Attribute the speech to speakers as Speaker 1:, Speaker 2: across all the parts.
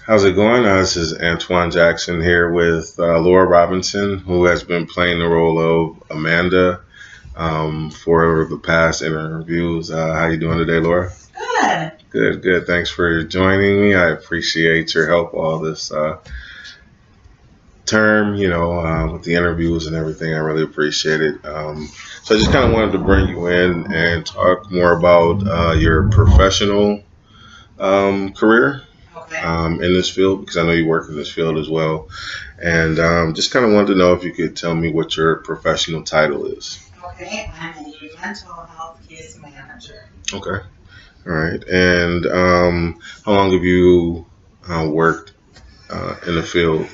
Speaker 1: How's it going? This is Antoine Jackson here with Laura Robinson, who has been playing the role of Amanda for the past interviews. How you doing today, Laura?
Speaker 2: Good.
Speaker 1: Good, good. Thanks for joining me. I appreciate your help all this term, with the interviews and everything. I really appreciate it. So I just kind of wanted to bring you in and talk more about your professional career
Speaker 2: Okay.
Speaker 1: in this field, because I know you work in this field as well. And just kind of wanted to know if you could tell me what your professional title is.
Speaker 2: Okay. I'm a mental health case manager.
Speaker 1: Okay. All right. And how long have you worked in the field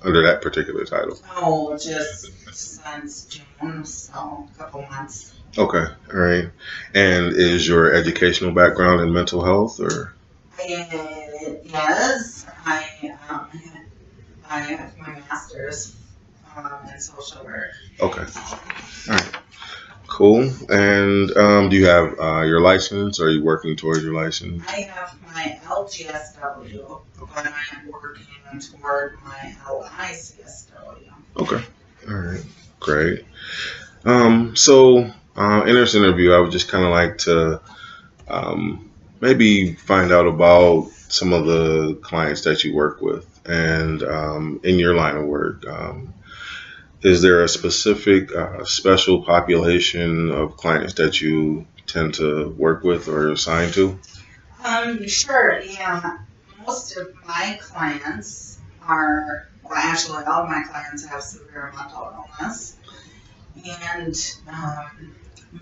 Speaker 1: under that particular title?
Speaker 2: Oh, just since June, so a couple months.
Speaker 1: Okay. All right. And is your educational background in mental health or?
Speaker 2: Yes, I have my master's in social work.
Speaker 1: Okay. All right. Cool. And do you have your license? Or are you working towards your license?
Speaker 2: I have my LGSW, but I'm working toward my LICSW.
Speaker 1: Okay. All right. Great. So in this interview, I would just kind of like to maybe find out about some of the clients that you work with and in your line of work. Is there a specific special population of clients that you tend to work with or assign to?
Speaker 2: Sure, yeah. Most of my clients actually all of my clients have severe mental illness, and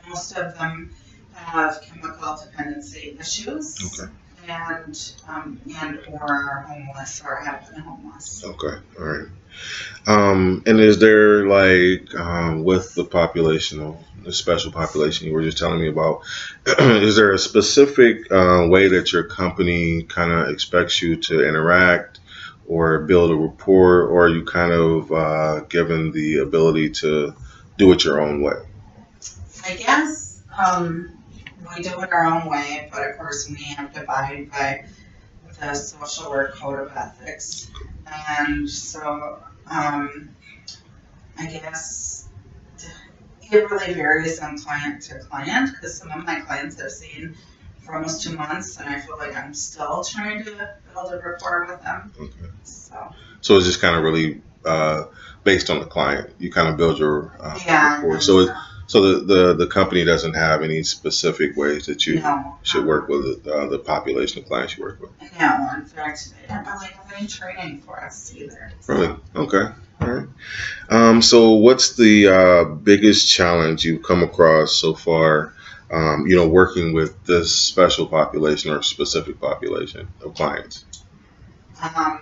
Speaker 2: most of them have chemical dependency issues.
Speaker 1: Okay.
Speaker 2: And or are homeless or have been homeless.
Speaker 1: Okay. All right. And is there with the population, the special population you were just telling me about, is there a specific way that your company kind of expects you to interact or build a rapport, or are you kind of given the ability to do it your own way?
Speaker 2: I guess we do it our own way, but of course we have to abide by the social work code of ethics. And so I guess it really varies from client to client, because some of my clients I've seen for almost 2 months, and I feel like I'm still trying to build a rapport with them.
Speaker 1: Okay.
Speaker 2: So
Speaker 1: it's just kind of really based on the client. You kind of build your
Speaker 2: yeah.
Speaker 1: rapport. So the company doesn't have any specific ways that you should work with the population of clients you work with?
Speaker 2: No, in fact, they don't really have any training for us either.
Speaker 1: Really? Okay. All right. So what's the biggest challenge you've come across so far, working with this special population or specific population of clients?
Speaker 2: I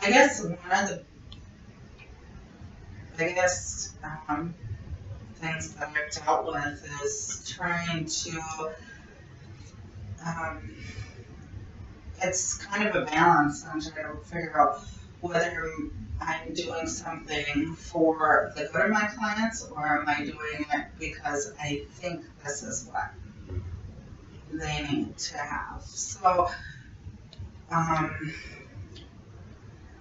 Speaker 2: guess one of the biggest things that I've dealt with is trying to, it's kind of a balance. I'm trying to figure out whether I'm doing something for the good of my clients, or am I doing it because I think this is what they need to have. So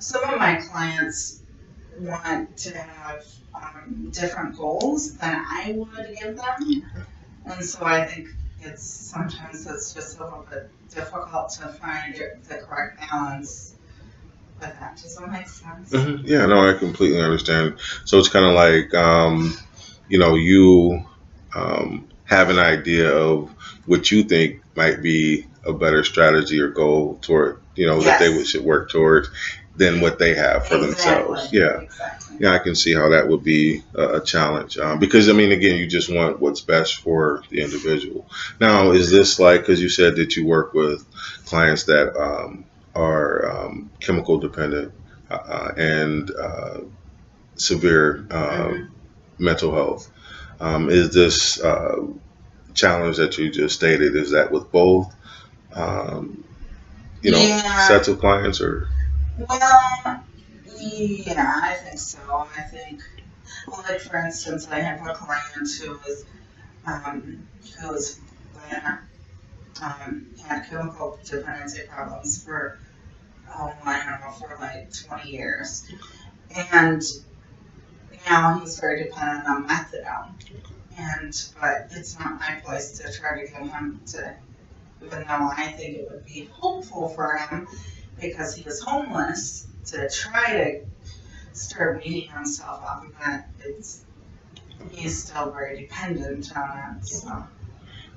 Speaker 2: some of my clients want to have different goals than I would give them, and so I think sometimes it's just a little bit difficult to find the correct balance with that. Does that make sense?
Speaker 1: Mm-hmm. Yeah, no, I completely understand. So it's kind of like you have an idea of what you think might be a better strategy or goal toward that they should work towards than what they have for themselves. Yeah.
Speaker 2: Exactly.
Speaker 1: Yeah, I can see how that would be a challenge because, again, you just want what's best for the individual. Now, is this because you said that you work with clients that are chemical dependent and severe mental health. Is this challenge that you just stated, is that with both, sets of clients or?
Speaker 2: Well, yeah, I think so. I think, for instance, I have a client who's had chemical dependency problems for oh, I don't know, for like 20 years. And now he's very dependent on methadone. But it's not my place to try to get him to, even though I think it would be hopeful for him because he was homeless, to try to start weaning himself off of that. He's still very dependent on it. So.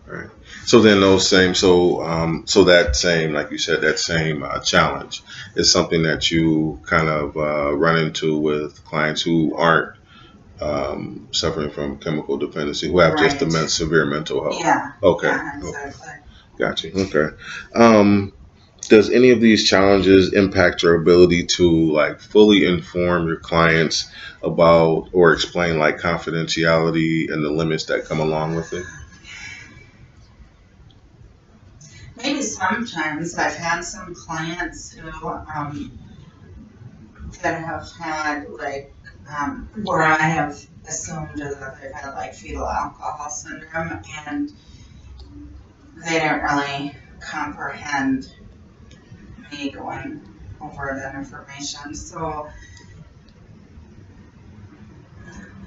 Speaker 1: Right. So then those same, so that same, like you said, that same challenge is something that you kind of run into with clients who aren't suffering from chemical dependency, who have just
Speaker 2: Right.
Speaker 1: severe mental health.
Speaker 2: Yeah.
Speaker 1: Okay.
Speaker 2: Yeah, exactly.
Speaker 1: Gotcha. Okay. Does any of these challenges impact your ability to like fully inform your clients about or explain like confidentiality and the limits that come along with it?
Speaker 2: Maybe sometimes I've had some clients who that have had like where I have assumed that they've had like fetal alcohol syndrome, and they don't really comprehend me going over that information. So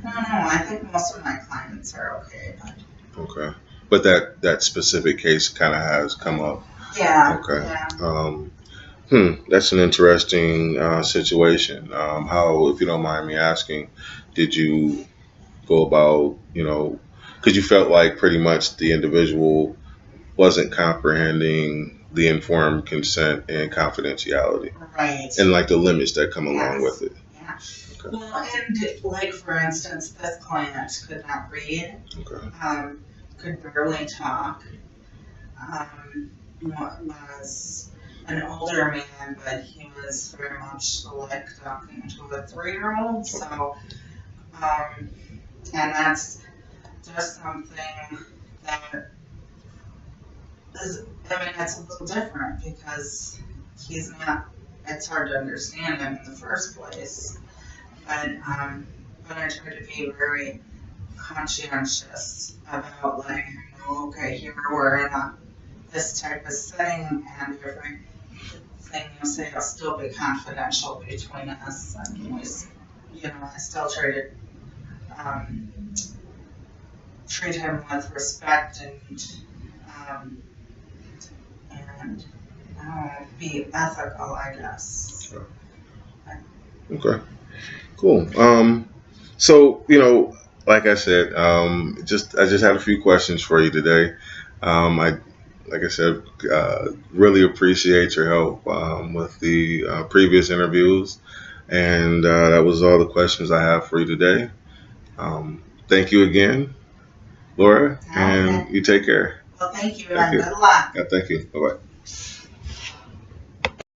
Speaker 2: I don't know. I think most of my clients are okay, but
Speaker 1: Okay. But that specific case kind of has come up.
Speaker 2: yeah,
Speaker 1: Okay.
Speaker 2: yeah.
Speaker 1: That's an interesting situation. How, if you don't mind me asking, did you go about, because you felt like pretty much the individual wasn't comprehending the informed consent and confidentiality
Speaker 2: Right.
Speaker 1: and like the limits that come along
Speaker 2: Yes.
Speaker 1: with it.
Speaker 2: Yeah.
Speaker 1: Okay.
Speaker 2: Well, and like for instance, this client could not read,
Speaker 1: Okay.
Speaker 2: could barely talk, was an older man, but he was very much like talking to a 3-year-old. So, and that's just something that is, I mean, it's a little different because he's not, it's hard to understand him in the first place. But I try to be very conscientious about like, okay, here we're in this type of setting, and everything you say will still be confidential between us. And I still try to um, treat him with respect um, and be ethical, I guess.
Speaker 1: Okay. Cool. So like I said, I just had a few questions for you today. I like I said, really appreciate your help with the previous interviews, and that was all the questions I have for you today. Thank you again, Laura, and
Speaker 2: Okay.
Speaker 1: you take care.
Speaker 2: Well, thank you,
Speaker 1: Thank
Speaker 2: and
Speaker 1: you.
Speaker 2: good luck.
Speaker 1: Yeah, thank you. Bye bye.